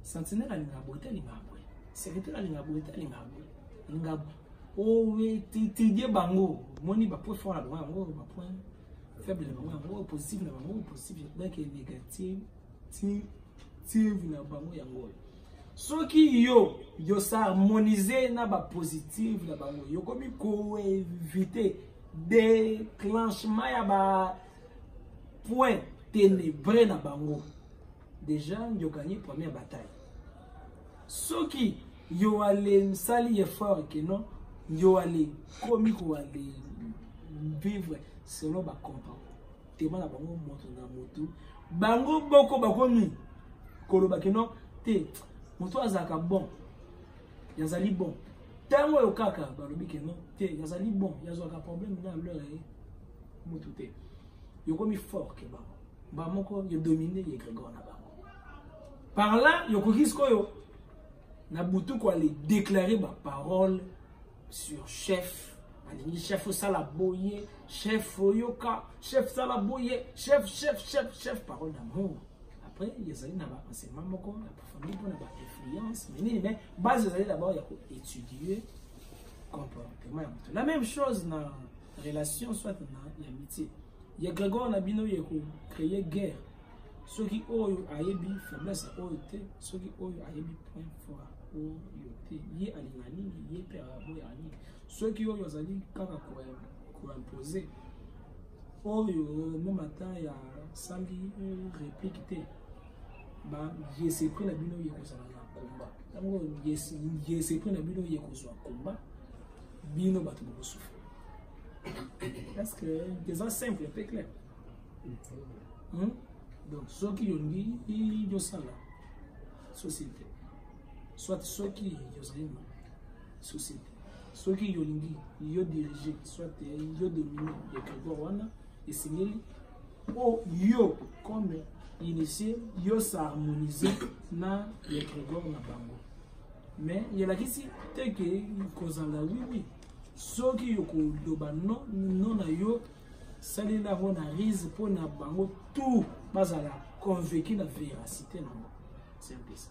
sentinelle alinga boité alinga boy secrétaire alinga boité alinga boy alinga oh oui ti bango moni ba point fort na bango ba point faible na bango positif na bango positif donc négatif ti na bango yango. Soki yo s'harmoniser na ba positif na bango yo komi ko éviter déclenchement ya ba point ténébreux na bango déjà yo gagné première bataille soki yo allé sali effort que non yo allé komi ko allé vivre selon ba comportement na bango moto na moto bango boko bakomi koloba que non te moto azaka bon yazali bon tango yo kaka balobi que non te yazali bon yazaka problème na leur moto te yo komi fort que ba moko yo dominer ye Grégor na bango par là yo ko risque yo na butu ko aller déclarer ma parole sur chef ali chef sala boye chef oyoka chef sala boye chef parole d'amour après ils allaient na ba enseignement moko na famille pour na ba influence mais base ils d'abord il faut étudier comportement la même chose na relation soit na amitié il y a Grégor na bino il faut créer guerre ceux qui oyo ayebi faiblesse oyo te ceux qui oyo ayebi point fort oyo te ye alingani ye pe aboya ani ceux qui oyo azali kaka ko imposer oyo même ata ya sali réplique te ba je sais pris na bino ye kozala na combat tango je sais pris na bino ye kozwa combat bino bato bo souffrir parce que des simple et clair. Donc ceux qui ont dit ils ont ça là société soit ceux qui ont société ceux qui ont dit ils ont dirigé soit ils ont dominé les Grégor et c'est oh yo comme initié yo s'harmoniser na les Grégor na bango mais il y a la question c'est que kozanga oui ceux qui ont loba non na yo sali na wana rise pour na bango tout bazala convaincu la véracité na c'est un peu ça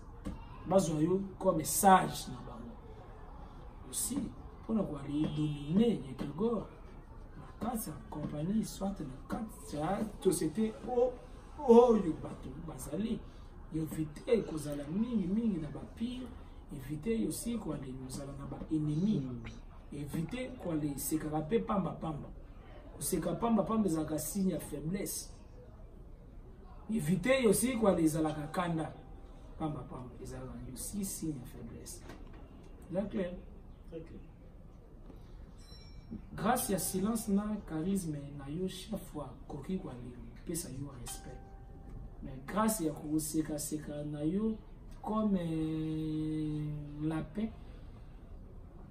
bazoyo comme sage na bango aussi pour na quoi les dominer les Grégor na casa compagnie soit na casa société o yo bato bazali yo éviter kozala mingi na ba pire éviter aussi quoi les nous allons na ba ennemi éviter quoi les sekarape pamba c'est capable de faire des signes de faiblesse. Éviter aussi quoi les alakakanda. Pamba, ils ont aussi signes de faiblesse. C'est clair. Très clair. Grâce à silence, na charisme, na yo chaque fois, koki quoi les pesa yo respect. Mais grâce à ko seka na yo comme la paix,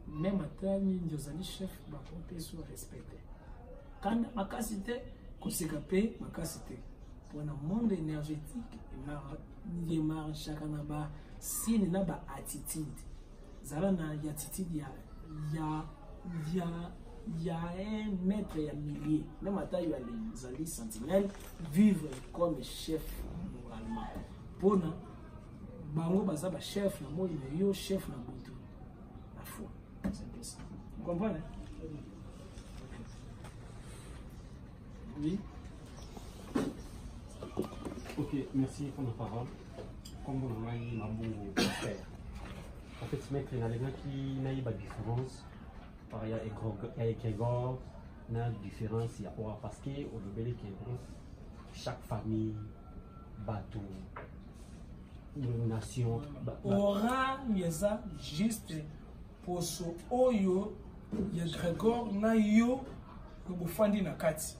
même à tani njozali chef ba ko peso respecter. Quand ma capacité, conséquenté ma capacité pour un monde énergétique, il marche chacun là-bas. Si il n'a pas attitude, zalana attitude il y a un mètre et un millier. Même à taille les alliés sentinelles vivre comme chef moralement. Pour na bango bazaba chef na moi il yo chef na butu. La foi, c'est ça. Vous comprenez?
Oui. Ok, merci pour la parole. Comme on a dit, en fait, ce mec, il y a des gens qui n'ont pas de différence. Il y a Grégor, il y a une différence. Parce que au Lobélé, chaque famille, bateau, une nation.
Aura, il y a ça juste pour ce oyo, il y a Grégor, na yo, que vous faites na kati.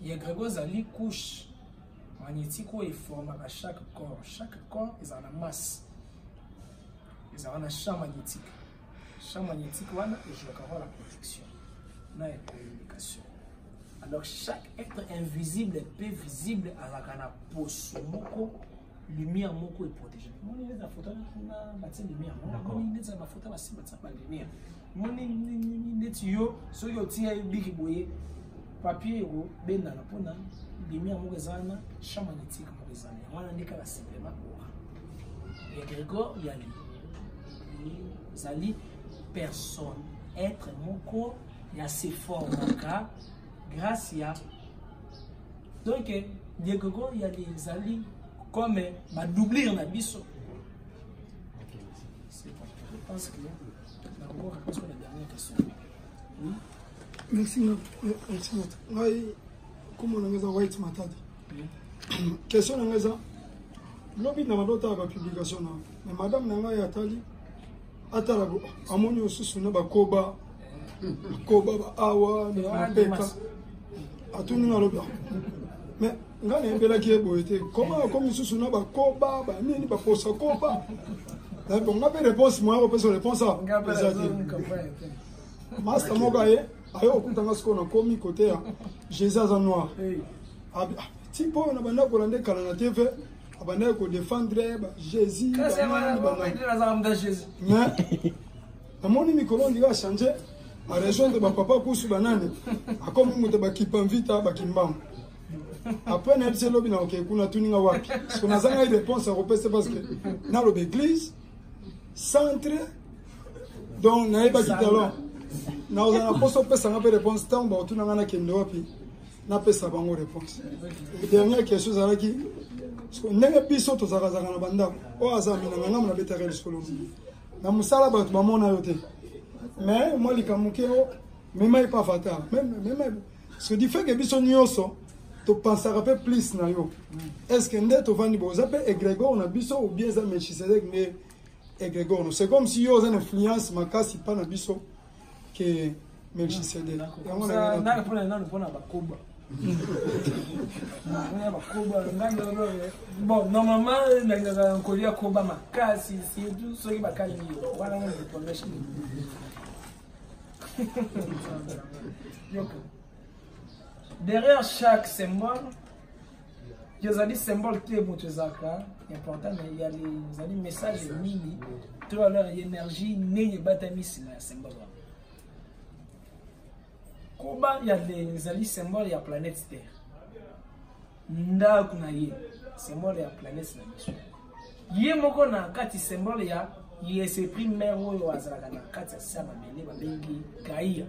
Il y a Grégor zali couche magnétique et forme à chaque corps. Chaque corps est en masse. Ils ont un champ magnétique. Champ magnétique, voilà, et je vais avoir la protection. Là, il y a la communication. Alors, chaque être invisible est peu visible à la cana poste. Lumière, moko est protégée. Moi, il y a des photos qui ont bâti lumière. Moi, il y a des photos qui ont bâti lumière. Moi, il y a des tuyaux, ceux qui ont tiré big boy. Papier ou benda na pona lumière mongezana champ magnétique mongezana wana ndika la simplement et Grégor yali zali personne être moko ya se formaka grâce à donc Grégor yali zali comme ba doubler na biso. Je pense que la réponse à la dernière question. Oui.
Merci. Moi, Comment on a white matadi. Question on a lobby na madota ba publication na. Mais madame nanga ya tali atala amoni osusu na bakoba koba ba awa na peka. Atuni na lobby. Mais ngana embela ki eboete. Comment comme osusu na bakoba ba nini ba posa koba. Bon, on a fait réponse moi on peut se réponse à. Master Mogaye ayo okutanga siko na komi côté ya Jésus en noir. Tipo on a banda ko lande kala na TV abanda ko défendre Jésus.
C'est moi Jésus.
Mais amoni mikolo ndiga changer a rejoindre ba papa kusu banane akomi mute ba kipamvita ba kimbam. Après na bise lobi na okay kuna tuninga wapi. Parce qu'on a zanga réponse à repester parce que na lo église centre donc na eba kitalo. Na ozana poso pesa ngape réponse tant ba otuna ngana kende wapi na pesa bango réponse. Dernière question zalaki ndenge biso to zaka na banda o azamina ngana na beta rel skolo na musala ba to bamona yote mais moi likamuke o même pas fatal même ce qui fait que biso nyoso to pensera peu plus na yo est-ce que ndet to vandi bo zape egrégor na biso ou bien za Melchisedek mais egrégor c'est comme si yo une influence makasi pa na biso que Melchisedek.
Bon, normalement, on a Koba Makasi, c'est tout ce qui va caler. Voilà, derrière chaque symbole, il y a des symboles qui sont importants, mais il y a des messages mini, tout à l'heure, l'énergie, n'est pas tamis, c'est un symbole. Koba, il y a des symboles, il y a la planète Terre. Nda kuna ye, symbole ya planète na biso. Ye moko na kati symbole ya esprit mère oyo azalaka na kati ya sama mele babengi Gaïa.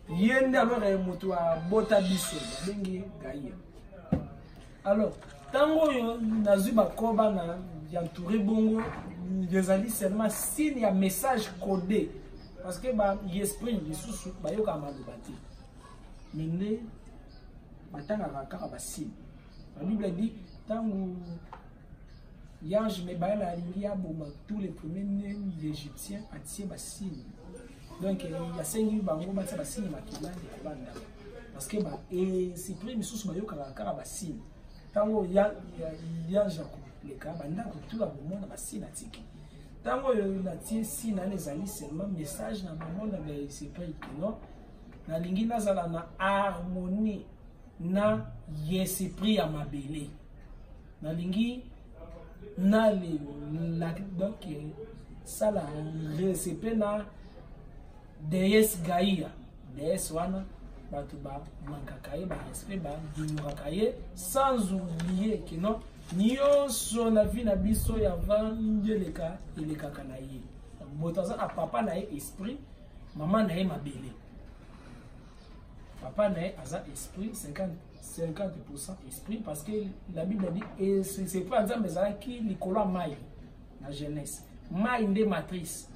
Ye nda alors moto a bota biso babengi Gaïa. Alors, tango yo nazwi bakoba na entouré bongo, ezali seulement signe ya message codé. Parce que ba esprit lisusu bayoka maloba te. Mende batanga kaka basigne. La Bible dit tango Yange Mebaïla alingi aboma tous les premiers-nés d'Égyptiens atie basigne. Donc il y a 5 bango batia basigne makila de banda. Parce que ba esprit lisusu bayoka kaka basigne. Tango Yange leka banda kutura bomona basigne atiki. Tango na tie si na les alis seulement message na bomona mais c'est pas non. Na lingi nazala na harmonie na esprit ya mabele. Na lingi na le la donc ça la respect na déesse Gaïa. Déesse wana batu ba mankakaye ba respect ba dinurakaye sans oublier que non nyonso na vie na biso ya vangeleka eleka kana ye. Botaza a papa na esprit, maman na mabele. Papa na aza esprit 50% esprit parce que la Bible dit et c'est pas nzambe za ki likolo mai na Genèse. Mai nde matrice.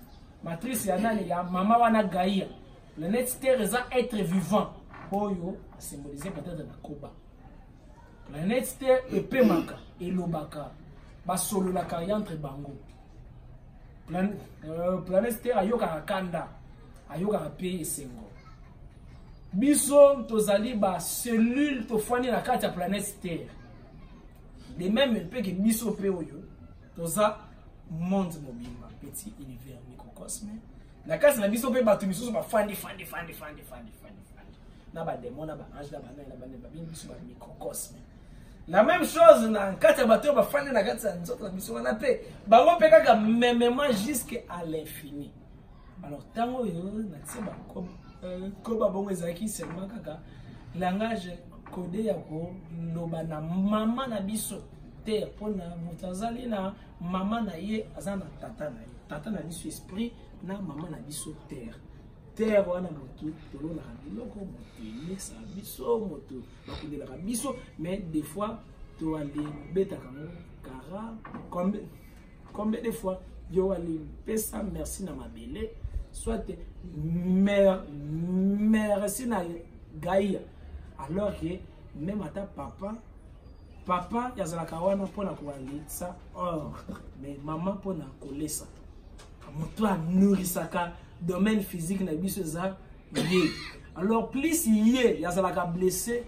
Matrice ya nani ya mama wana Gaïa. Le net terre za être vivant. Oyo symboliser peut-être na koba. La net terre epemaka elobaka basolo la kaya entre bango. Planète terre ayoka kanda ayoka pe esengo. Biso tozali ba cellule tofani na kati ya planète Terre. De même peu que biso pe oyo toza monde mobimba petit univers microcosme. Na kati na biso pe batu misusu ba fandi. Na ba démon na ba ange na ba biso ba microcosme. La même chose na kati ya batu ba fandi na kati ya nzoto na biso na pe bango pe kaka memement jusqu'à l'infini. Alors tango yo na tseba comme koba bongo ezaki seulement kaka langage codé ya ko loba na mama na biso te pona mutazali na mama na ye azana tata na biso esprit na mama na biso terre wana moto tolo na biloko moto sa biso moto bakundela ka biso mais des fois to ali beta kamo kara combien de fois yo ali pesa merci na mabele soit merci na Gaïa alors que même ata papa yazalaka wana mpona koalitisa or mais maman mpona kolesa moto anourrisaka domaine physique na biso eza ye. Alors plus ye yazalaka blessé,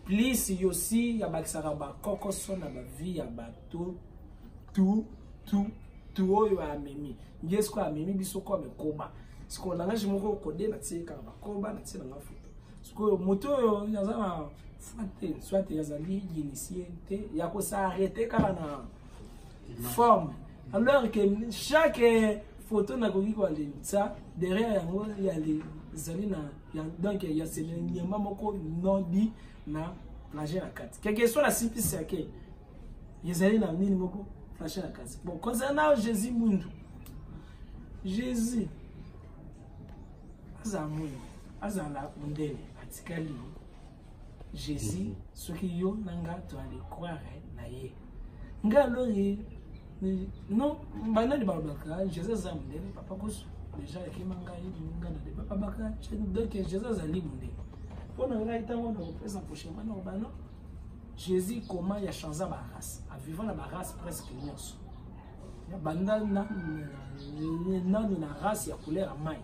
plus yo aussi yabakisaka bakokoso na bavie ya bato tout oyo amemi yesko amemi biso comme koba siko nanga jimoko kode na tseka bakoba na tsela nga foto siko moto oyo yazala soit yazali initié te ya ko s'arrêter kala na forme. Alors que chaque photo na koki ko ça derrière yango ya les zali na donc il y a ces nyama moko non dit na plagier à 4 quelle que soit la simplicité yake yazali na nini moko plagier à 4. Bon, concernant Jésus mundu Jésus azala mundele atikali Jésus ce qui yo nanga to aller croire na ye nga lori non banali babaka Jésus zamundele papa kosu déjà ekimanga nga na papa baka donc Jésus azali mundele pona nga itango na pesa prochainement na bano Jésus comment il a changé ma race en vivant la race presque nyonso ya banda na race ya couleur à maille.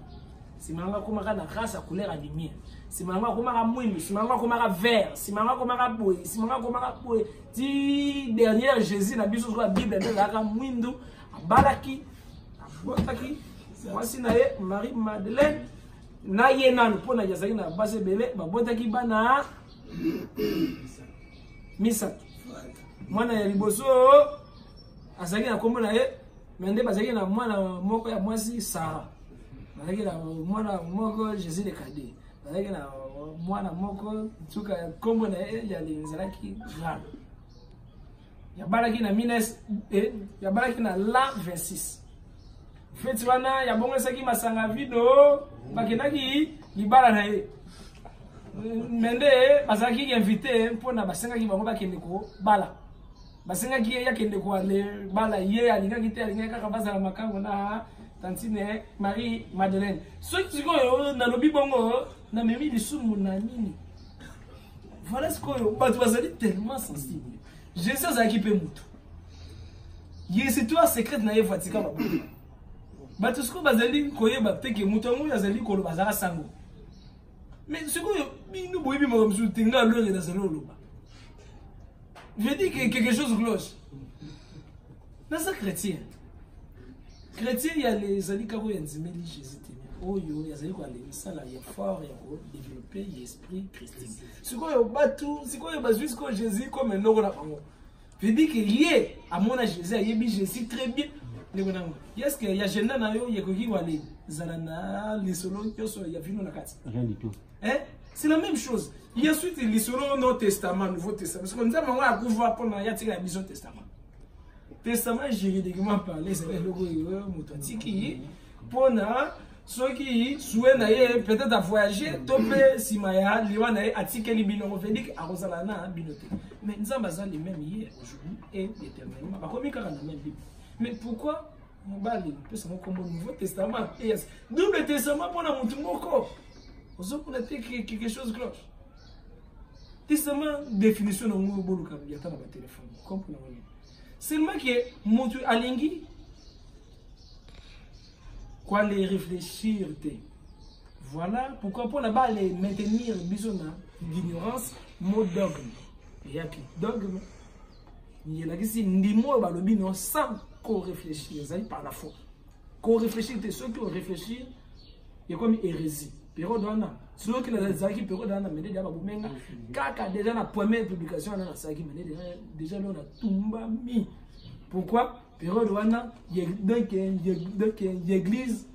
Si manga komaka na race à couleur à lumière. Si manga komaka mwindu, si manga komaka vert, si manga komaka boy, si manga komaka boy. Ti dernière Jésus na biso sur la Bible de la mwindu, balaki, botaki. Voici na ye Marie Madeleine na ye nanu pona yazaki na base belé, ba botaki bana misa. Mwana ya liboso azaki na kombo na ye mende bazaki na mwana moko ya mwasi Sara. Bazaki na mwana moko Jésus le cadet. Bazaki na mwana moko tuka kombo na ye ya linzalaki grave. Ya balaki na mines ya balaki na la 26. Feti wana ya bongo saki masanga video bakendaki libala na ye. Mende bazaki invité mpona basengaki bango bakende ko bala. Basenga ki ya kende ko ale bala ye alinga kite alinga kaka bazala makango na tantine Marie Madeleine. Ceux qui go na lobi bongo na memi lisumu na nini. Voilà ce que batu bazali tellement sensible. Jésus azaki pe mutu. Yesi toi secret na ye fatika babu. Batu sko bazali koyeba teke mutu ngo azali ko lo bazara sango. Mais ce que nous boyebi mo msu tinga lo na zalo lo ba. Je dis que quelque chose cloche. Dans ce chrétien, il y a les alliés qui ont dit Jésus. Oh, il y a les alliés qui ont fort et développé l'esprit chrétien. C'est quoi le bateau, c'est quoi le bateau, c'est quoi Jésus comme un autre. Je dis que hier, à mon âge, Jésus très bien. Est-ce qu'il y a jeune na yo yekoki wale zalana les solos il y a vu dans la carte.
Rien du tout.
Hein? C'est la même chose. Il y a ensuite l'histoire Nouveau Testament, Nouveau Testament. Parce qu'on dit à pouvoir prendre la Nouveau Testament. Testament juridiquement parlé, c'est le logo mototiki. Pour ceux qui souhaitent peut-être à voyager, tomber si maya, liwana article libino védique à Rosalana binoté. Mais nous avons les mêmes hier, aujourd'hui et éternellement. Pas comme quand on a même Bible. Mais pourquoi on va aller comme le Nouveau Testament? Double Testament pour la montumoko. Vous avez quelque chose de cloche. Testament, définition de mon boulot, il y a dans le téléphone. Comprenez-vous? Seulement que mon Dieu a l'ingui. Quoi les réfléchir? Voilà pourquoi pour là-bas les maintenir bisonna d'ignorance, mot dogme. Il y a qui dogme. Il y a là qui si ndimo balobino sans qu'on réfléchisse, ça par la foi. Qu'on réfléchisse, ceux qui ont réfléchi, il y a comme hérésie. Période wana ceux qui les zaki période wana mais déjà babumenga kaka déjà la première publication na saki mais déjà là on a tumba mi. Pourquoi période wana donc l'église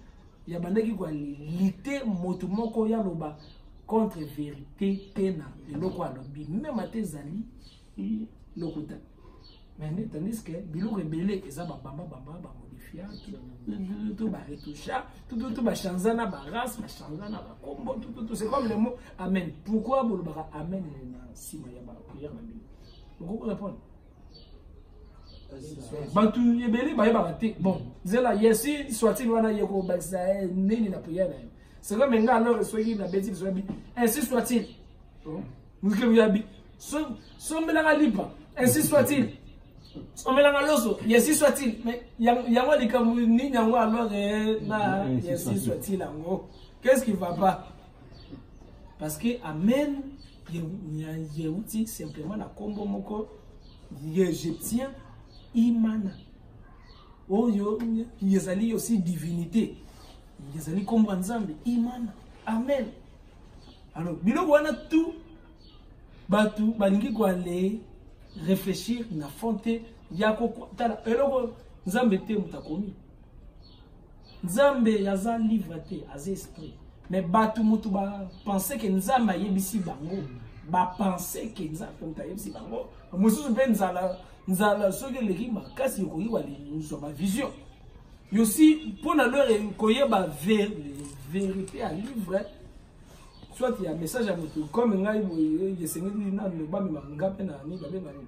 ya bandaki kwa lité moto moko ya loba contre vérité tena eloko alobi même atezali lokuta. Mais tandis que bilou rebelle eza bamba modifier tout ba retoucher tout ba changer na ba race ba changer na ba combo tout c'est comme le mot amen. Pourquoi bolobara amen na sima ya ba prière na Bible? Vous répondre bantu yebele ba yeba te bon zela yesi soit-il wana yeko ba ça nini na prière na. C'est comme nga alors soki na bêtise soki ainsi soit-il. Nous que vous yabi sombelanga lipa ainsi soit-il sombelanga loso ainsi soit-il mais yango likambo ni yango alors na ainsi soit-il yango qu'est-ce qui va pas parce que amen yeuti simplement na kombo moko égyptien imana oyo yezali aussi divinité yezali kombo nzambe imana amen. Alors biloko wana tout batu balingi ko aller réfléchir na fonte yako tala eloko nzambe te mutakomi nzambe yaza livre te aza esprit mais batu mutu ba penser que nzambe yebisi bango ba penser que nzambe mutayebisi bango mususu pe nzala soki leki makasi yokoyi wali nzo ba vision yosi pona leur koyeba vérité à livre soit il y a un message à moto comme ngai boye sengeli na no ba mi manga pe na ni ba be na ni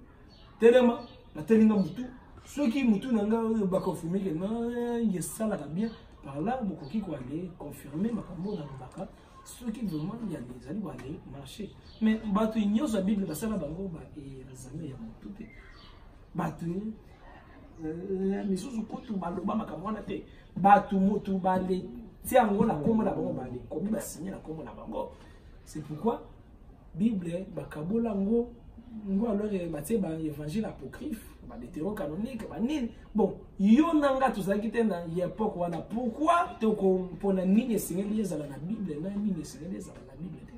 telema na telinga mutu soki mutu na nga ba confirmer que non yesala bien par là bokoki ko aller confirmer makambo na baka soki vraiment il y a des ali aller marcher mais batu nyoso la bible basala bango ba e razame ya mutu te batu misusu kutu baloba makambo na te batu mutu bale tiango na kombo na bango bale komi ba signer na kombo na bango c'est pourquoi bible bakabola ngo alors batie ba évangile apocryphe ba deutérocanonique ba nini bon yo nanga tozaki te na époque wana pourquoi te ko pona nini singeli ezala na bible na nini singeli ezala na bible te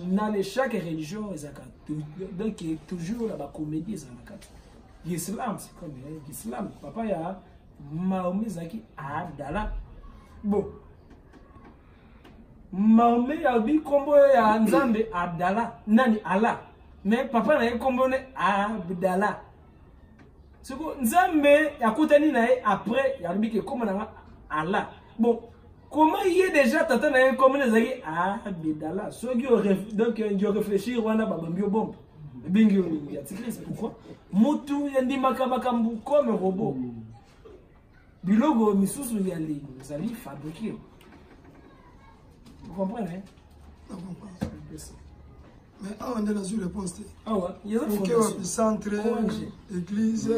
na les chaque religion ezaka donc toujours la ba comédie ezala kati l'islam c'est comme l'islam papa ya Mahomet zaki Abdallah bon Mahomet ya bi kombo ya nzambe Abdallah nani Allah mais papa na kombo ne Abdallah siko nzambe yakutani na après ya bi ke kombo na Allah bon comment il est déjà tata na kombo ne zaki Abdallah so donc je réfléchir wana babambio bombe bingi on ya tikris pourquoi mutu yandi makambu comme robot bilogo misusu ya li zali fabriquer. Vous comprenez?
Je comprends. Mais on est dans une réponse.
Ah ouais, il y a
une fondation. Centre, église,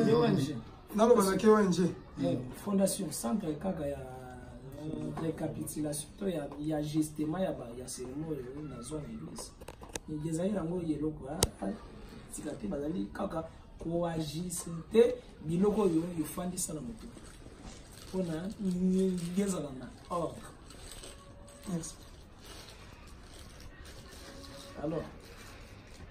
fondation, centre, kaka ya récapitulation, il y a justement, il y a cérémonie dans la zone église. Il y a des gens qui ont tikate bazali kaka coagiste biloko yo yofandisa na moto. On a des ordre. Merci. Alors,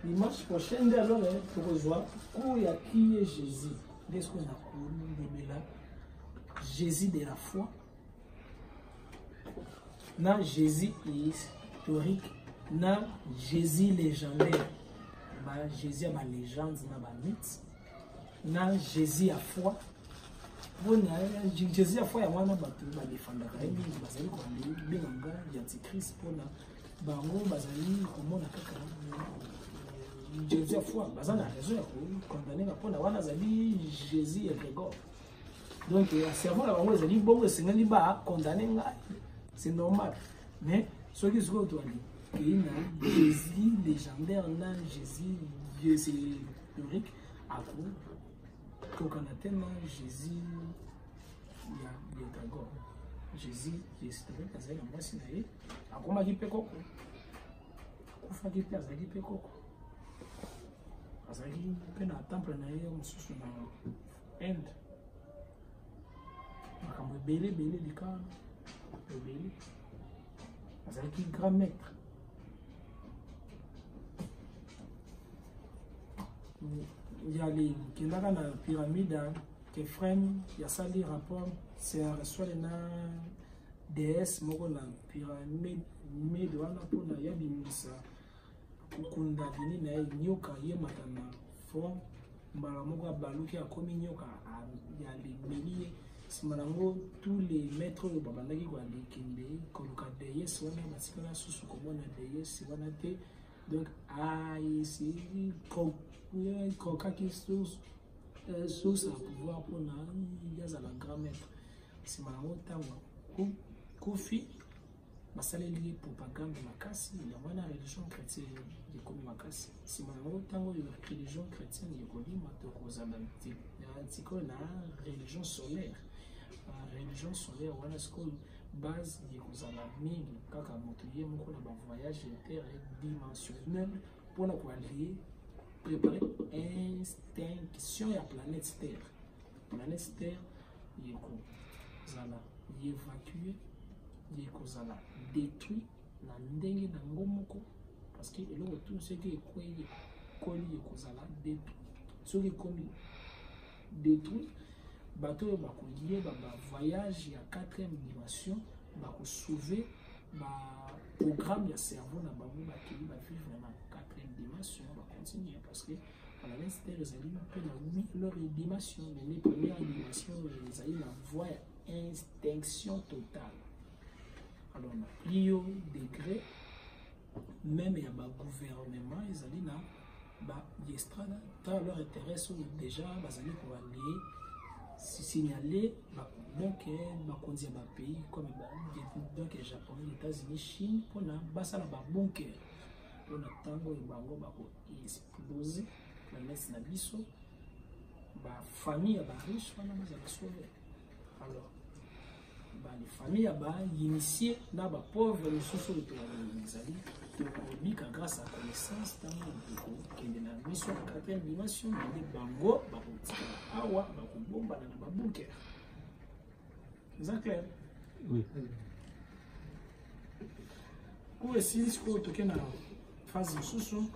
dimanche prochain, alors, pour rejoindre, où y a qui est Jésus? Qu'est-ce qu'on a connu là? Jésus de la foi. Non, Jésus historique. Non, Jésus légendaire. Jésus a ma légende, ma mythe. Non, Jésus a foi. Jésus a foi ya wana bato ba defendaka ye mingi bazali ko benga ya antichrist pona bango bazali komona kaka Jésus a foi bazana raison ya ko condamner pona wana zali Jésus et Grégor donc ya cerveau la bango zali bongo sengeli ba condamner nga c'est normal mais ce qui se trouve toi dit na Jésus légendaire na Jésus historique à coup quand on a tellement Jésus, il y a Grégor. Jésus, il est historique, il y a un Sinaï. Après, on a dit Pekoko. On a dit Pekoko. Parce qu'il y a un temple dans l'Inde. On a belé du cas. Parce qu'il y a un grand maître. Il y a les pyramides qui freinent, il y a ça les rapports, c'est un soit les déesse, mais la pyramide, mais de la pour la yabimisa, kunda vini na nyoka yemata na fond, mbalamoka baluki a komi nyoka ya les milliers, simanango tous les maîtres de babandaki kwa les kinde, koluka déesse, wana basikana susu komona déesse, wana te, donc ici kokaki source à pouvoir pour la grand-mère. C'est ma honte à moi. Kofi, basaleli propagande makasi yango wana religion chrétienne ekomi makasi nsima yango ntango oyo religion chrétienne ekolima tokozala sikoyo na religion solaire religion solaire wana sikoyo base ekozala mingi kaka moto ye moko na bavoyage interdimensionnel mpona koalie préparer extinction ya planète terre ekozala évacue ekozala détruit na ndenge nango moko parce que eloko tout soki ekoli ekozala détruit soki ekomi détruit bato oyo bakoyeba bavoyage ya 4e dimension bakosauve baprogramme ya cerveau na bango bakei bavivre na 4e dimension bacontinue parce que planète terre ezali mpe na 8 leur dimension mais les première dimension ezali na voie ya extinction totale. Alors, on a plus haut degré, même il y a un gouvernement, ils allaient là, dans leur intérêt, déjà, ils allaient pour aller signaler, donc, ils pays comme le Japon, les États-Unis, Chine, pour la basa la bunker. On a tango et bango bako exploser, la laisse na biso, ba famille ba riche, on a sauvé. Alors, les familles initiées dans les pauvres ressources de la grâce à la connaissance, dans la mission de la 4e dimension, les bango, awa, bomba, dans le bunker. C'est clair?
Oui.
Où est-ce que tu as une phase de sous